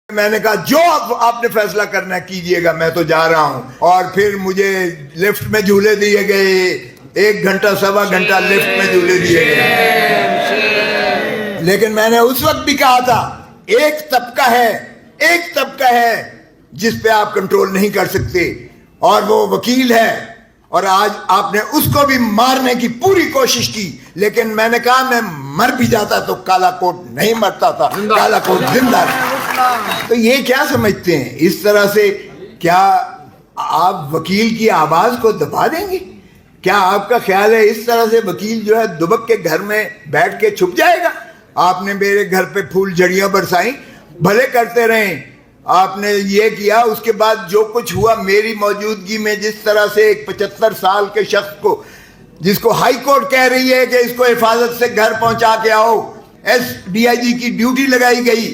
میں نے کہا جو آپ نے فیصلہ کرنا کیجئے گا، میں تو جا رہا ہوں. اور پھر مجھے لفٹ میں جھولے دیے گئے، 1 گھنٹہ 1.25 گھنٹہ لفٹ میں جھولے دیے گئے. لیکن میں نے اس وقت بھی کہا تھا ایک طبقہ ہے جس پہ آپ کنٹرول نہیں کر سکتے، اور وہ وکیل ہے. اور آج آپ نے اس کو بھی مارنے کی پوری کوشش کی، لیکن میں نے کہا میں مر بھی جاتا تو کالا کوٹ نہیں مرتا تھا، کالا کوٹ زندہ تھا. تو یہ کیا سمجھتے ہیں؟ اس طرح سے کیا آپ وکیل کی آواز کو دبا دیں گے؟ کیا آپ کا خیال ہے اس طرح سے وکیل جو ہے دبک کے گھر میں بیٹھ کے چھپ جائے گا؟ آپ نے میرے گھر پہ پھول جھڑیاں برسائیں، بھلے کرتے رہیں. آپ نے یہ کیا، اس کے بعد جو کچھ ہوا میری موجودگی میں، جس طرح سے ایک 75 سال کے شخص کو، جس کو ہائی کورٹ کہہ رہی ہے کہ اس کو حفاظت سے گھر پہنچا کے آؤ، ڈی آئی جی کی ڈیوٹی لگائی گئی،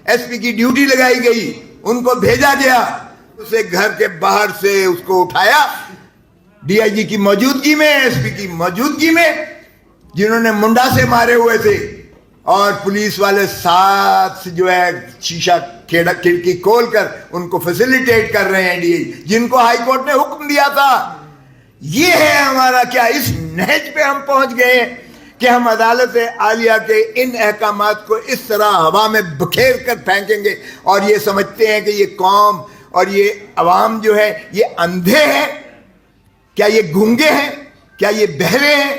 ایس پی کی ڈیوٹی لگائی گئی، ان کو بھیجا گیا، اسے گھر کے باہر سے اس کو اٹھایا ڈی آئی جی کی موجودگی میں، ایس پی کی موجودگی میں، جنہوں نے منڈا سے مارے ہوئے تھے، اور پولیس والے ساتھ جو ہے شیشہ کھڑکی کھول کر ان کو فیسیلیٹیٹ کر رہے ہیں ڈی آئی جی، جن کو ہائی کورٹ نے حکم دیا تھا. یہ ہے ہمارا کیا اس نہج پہ ہم پہنچ گئے کہ ہم عدالت عالیہ کے ان احکامات کو اس طرح ہوا میں بکھیر کر پھینکیں گے، اور یہ سمجھتے ہیں کہ یہ قوم اور یہ عوام جو ہے یہ اندھے ہیں؟ کیا یہ گونگے ہیں؟ کیا یہ بہرے ہیں؟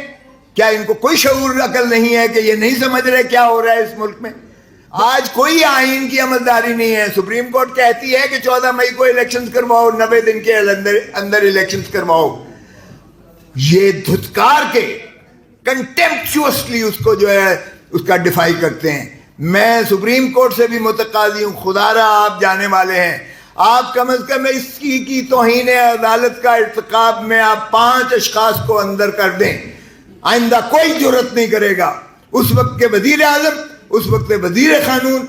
کیا ان کو کوئی شعور عقل نہیں ہے کہ یہ نہیں سمجھ رہے کیا ہو رہا ہے اس ملک میں؟ آج کوئی آئین کی عملداری نہیں ہے. سپریم کورٹ کہتی ہے کہ 14 مئی کو الیکشنز کرواؤ، 90 دن کے اندر الیکشنز کرواؤ. یہ دھتکار کے کنٹمپچوسلی اس کو جو ہے اس کا ڈیفائی کرتے ہیں. میں سپریم کورٹ سے بھی متقاضی ہوں، خدا را آپ جانے والے ہیں، آپ کم از کم اس کی توہین عدالت کا ارتکاب میں آپ 5 اشخاص کو اندر کر دیں. آئندہ کوئی جرت نہیں کرے گا. اس وقت کے وزیر اعظم، اس وقت کے وزیر قانون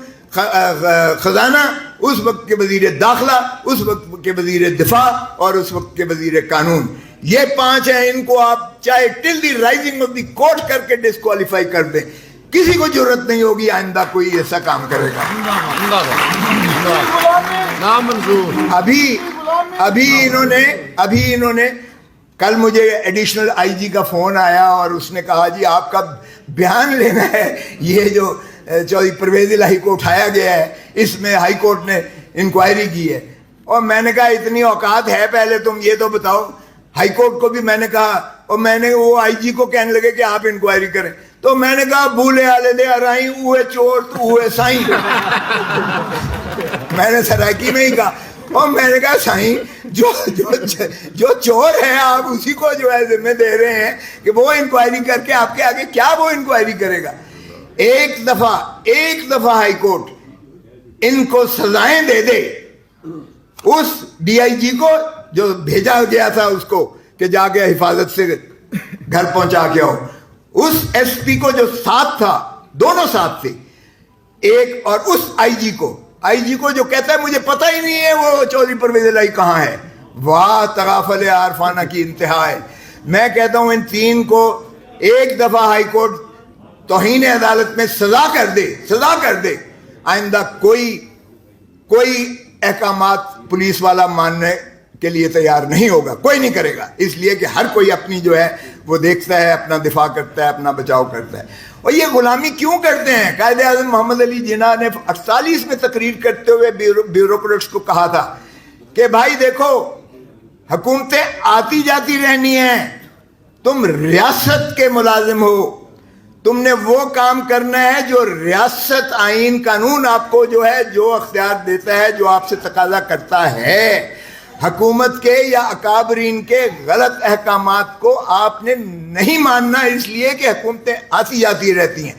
خزانہ، اس وقت کے وزیر داخلہ، اس وقت کے وزیر دفاع، اور اس وقت کے وزیر قانون، یہ 5 ہیں. ان کو آپ چاہے ٹل دی رائزنگ آف دی کورٹ کر کے ڈسکوالیفائی کر دیں، کسی کو ضرورت نہیں ہوگی آئندہ کوئی ایسا کام کرے گا. ابھی انہوں نے کل مجھے ایڈیشنل آئی جی کا فون آیا اور اس نے کہا جی آپ کا بیان لینا ہے، یہ جو چودھری پرویز الہی کو اٹھایا گیا ہے اس میں ہائی کورٹ نے انکوائری کی ہے. اور میں نے کہا اتنی اوقات ہے پہلے تم یہ تو بتاؤ. ہائی کورٹ کو بھی میں نے کہا، اور میں نے وہ آئی جی کو کہنے لگے کہ آپ انکوائری کریں، تو میں نے کہا بھولے آلے دے آرائیں اوے چور تو اوے سائیں. میں نے سرائکی میں ہی کہا، اور میں نے کہا سائیں جو چور ہے آپ اسی کو جو ہے ذمہ دے رہے ہیں کہ وہ انکوائری کر کے آپ کے آگے کیا وہ انکوائری کرے گا. ایک دفعہ ہائی کورٹ ان کو سزائیں دے دے، اس ڈی آئی جی کو جو بھیجا گیا تھا اس کو کہ جا کے حفاظت سے گھر پہنچا کے آؤ، اس ایس پی کو جو ساتھ تھا، دونوں ساتھ تھے، ایک، اور اس آئی جی کو جو کہتا ہے مجھے پتہ ہی نہیں ہے وہ چودھری پرویز الہی کہاں ہے. واہ تغافل عارفانہ کی انتہا ہے. میں کہتا ہوں ان 3 کو ایک دفعہ ہائی کورٹ توہین عدالت میں سزا کر دے. آئندہ کوئی احکامات پولیس والا ماننے کے لیے تیار نہیں ہوگا، کوئی نہیں کرے گا، اس لیے کہ ہر کوئی اپنی جو ہے وہ دیکھتا ہے، اپنا دفاع کرتا ہے، اپنا بچاؤ کرتا ہے. اور یہ غلامی کیوں کرتے ہیں؟ قائد اعظم محمد علی جناح نے 48 میں تقریر کرتے ہوئے بیوروکریٹس کو کہا تھا کہ بھائی دیکھو حکومتیں آتی جاتی رہنی ہیں، تم ریاست کے ملازم ہو، تم نے وہ کام کرنا ہے جو ریاست، آئین، قانون آپ کو جو ہے جو اختیار دیتا ہے، جو آپ سے تقاضا کرتا ہے. حکومت کے یا اکابرین کے غلط احکامات کو آپ نے نہیں ماننا، اس لیے کہ حکومتیں آتی جاتی رہتی ہیں.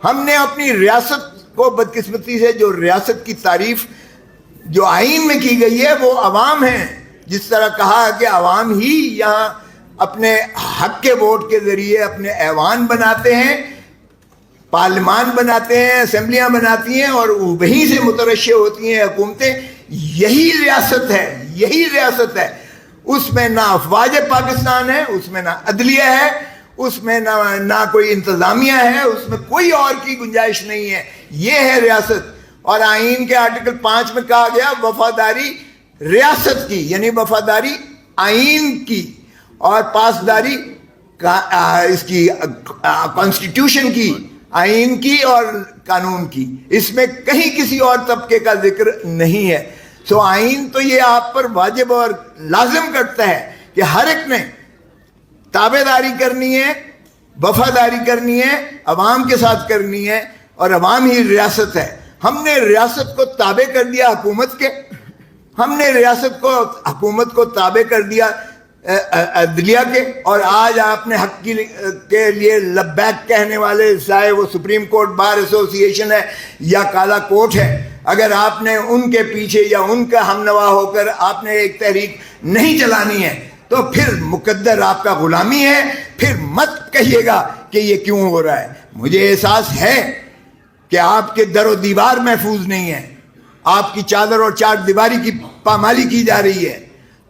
ہم نے اپنی ریاست کو بدقسمتی سے، جو ریاست کی تعریف جو آئین میں کی گئی ہے وہ عوام ہیں، جس طرح کہا کہ عوام ہی یہاں اپنے حق کے ووٹ کے ذریعے اپنے ایوان بناتے ہیں، پارلیمان بناتے ہیں، اسمبلیاں بناتی ہیں، اور وہیں سے مترشح ہوتی ہیں حکومتیں. یہی ریاست ہے. اس میں نہ افواج پاکستان ہے، اس میں نہ عدلیہ ہے، اس میں نہ کوئی انتظامیہ ہے، اس میں کوئی اور کی گنجائش نہیں ہے. یہ ہے ریاست. اور آئین کے آرٹیکل 5 میں کہا گیا وفاداری ریاست کی، یعنی وفاداری آئین کی اور پاسداری اس کی کانسٹیٹیوشن کی، آئین کی اور قانون کی. اس میں کہیں کسی اور طبقے کا ذکر نہیں ہے. سو آئین تو یہ آپ پر واجب اور لازم کرتا ہے کہ ہر ایک نے تابع داری کرنی ہے، وفاداری کرنی ہے، عوام کے ساتھ کرنی ہے، اور عوام ہی ریاست ہے. ہم نے ریاست کو تابع کر دیا حکومت کے، ہم نے ریاست کو حکومت کو تابع کر دیا عدلیہ کے، اور آج آپ نے حق کے لیے لبیک کہنے والے، چاہے وہ سپریم کورٹ بار ایسوسی ایشن ہے یا کالا کوٹ ہے، اگر آپ نے ان کے پیچھے یا ان کا ہم نوا ہو کر آپ نے ایک تحریک نہیں چلانی ہے تو پھر مقدر آپ کا غلامی ہے. پھر مت کہیے گا کہ یہ کیوں ہو رہا ہے. مجھے احساس ہے کہ آپ کے در و دیوار محفوظ نہیں ہے، آپ کی چادر اور چار دیواری کی پامالی کی جا رہی ہے.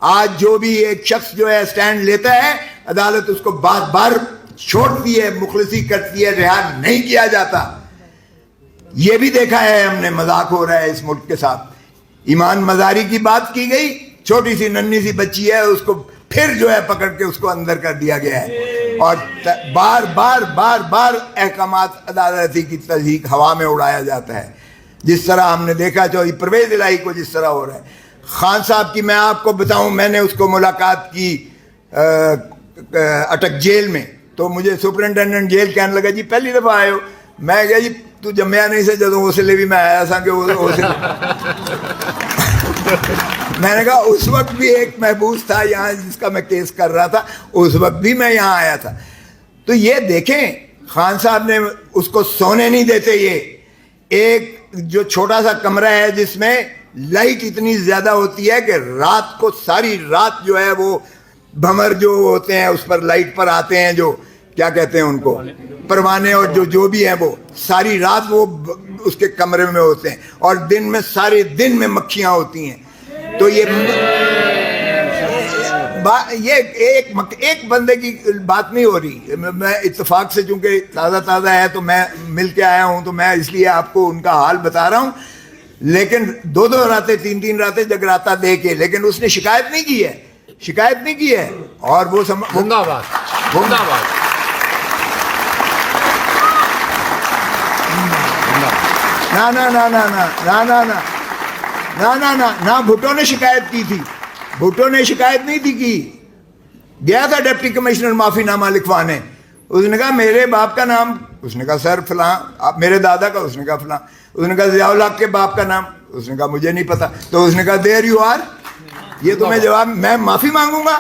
آج جو بھی ایک شخص جو ہے اسٹینڈ لیتا ہے، عدالت اس کو بار بار چھوڑتی ہے، مخلصی کرتی ہے، رہا نہیں کیا جاتا. یہ بھی دیکھا ہے ہم نے، مذاق ہو رہا ہے اس ملک کے ساتھ. ایمان مزاری کی بات کی گئی، چھوٹی سی ننھی سی بچی ہے، اس کو پھر جو ہے پکڑ کے اس کو اندر کر دیا گیا ہے، اور بار بار بار بار احکامات عدالتی کی تصدیق ہوا میں اڑایا جاتا ہے. جس طرح ہم نے دیکھا چودھری پرویز الہی کو جس طرح ہو رہا ہے. خان صاحب کی میں آپ کو بتاؤں، میں نے اس کو ملاقات کی اٹک جیل میں، تو مجھے سپرنٹینڈنٹ جیل کہنے لگا جی پہلی دفعہ آئے ہو. میں کہا جی تو جمیا نہیں سے جدوں اس لیے بھی میں آیا تھا کہ میں نے کہا اس وقت بھی ایک محبوس تھا یہاں جس کا میں کیس کر رہا تھا، اس وقت بھی میں یہاں آیا تھا. تو یہ دیکھیں خان صاحب نے اس کو سونے نہیں دیتے. یہ ایک جو چھوٹا سا کمرہ ہے جس میں لائٹ اتنی زیادہ ہوتی ہے کہ رات کو ساری رات جو ہے وہ بھمر جو ہوتے ہیں اس پر لائٹ پر آتے ہیں، جو کیا کہتے ہیں ان کو، پروانے، اور جو بھی ہیں وہ ساری رات وہ اس کے کمرے میں ہوتے ہیں، اور دن میں سارے دن میں مکھیاں ہوتی ہیں. تو یہ ایک بندے کی بات نہیں ہو رہی. میں اتفاق سے چونکہ تازہ ہے تو میں مل کے آیا ہوں، تو میں اس لیے آپ کو ان کا حال بتا رہا ہوں. لیکن 2 راتیں 3 راتیں جگراتا دے کے، لیکن اس نے شکایت نہیں کی ہے. اور وہ زندہ باد. نہ بھٹو نے شکایت کی تھی. بھٹو نے شکایت نہیں تھی کی. گیا تھا ڈپٹی کمشنر معافی نامہ لکھوانے. اس نے کہا میرے باپ کا نام، اس نے کہا سر فلاں. میرے دادا کا، اس نے کہا فلاں. اس نے کہا ضیاء الحق کے باپ کا نام، اس نے کہا مجھے نہیں پتا. تو اس نے کہا دیر یو آر. یہ تمہیں جواب، میں معافی مانگوں گا،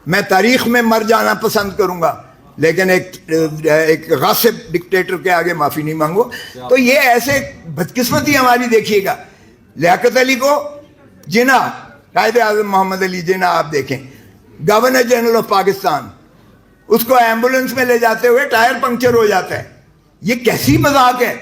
میں تاریخ میں مر جانا پسند کروں گا، لیکن ایک غاصب ڈکٹیٹر کے آگے معافی نہیں مانگو. تو یہ ایسے بدقسمتی ہماری دیکھیے گا. لیاقت علی کو جناح، قائد اعظم محمد علی جناح آپ دیکھیں، گورنر جنرل آف پاکستان، اس کو ایمبولینس میں لے جاتے ہوئے ٹائر پنکچر ہو جاتا ہے. یہ کیسی مذاق ہے؟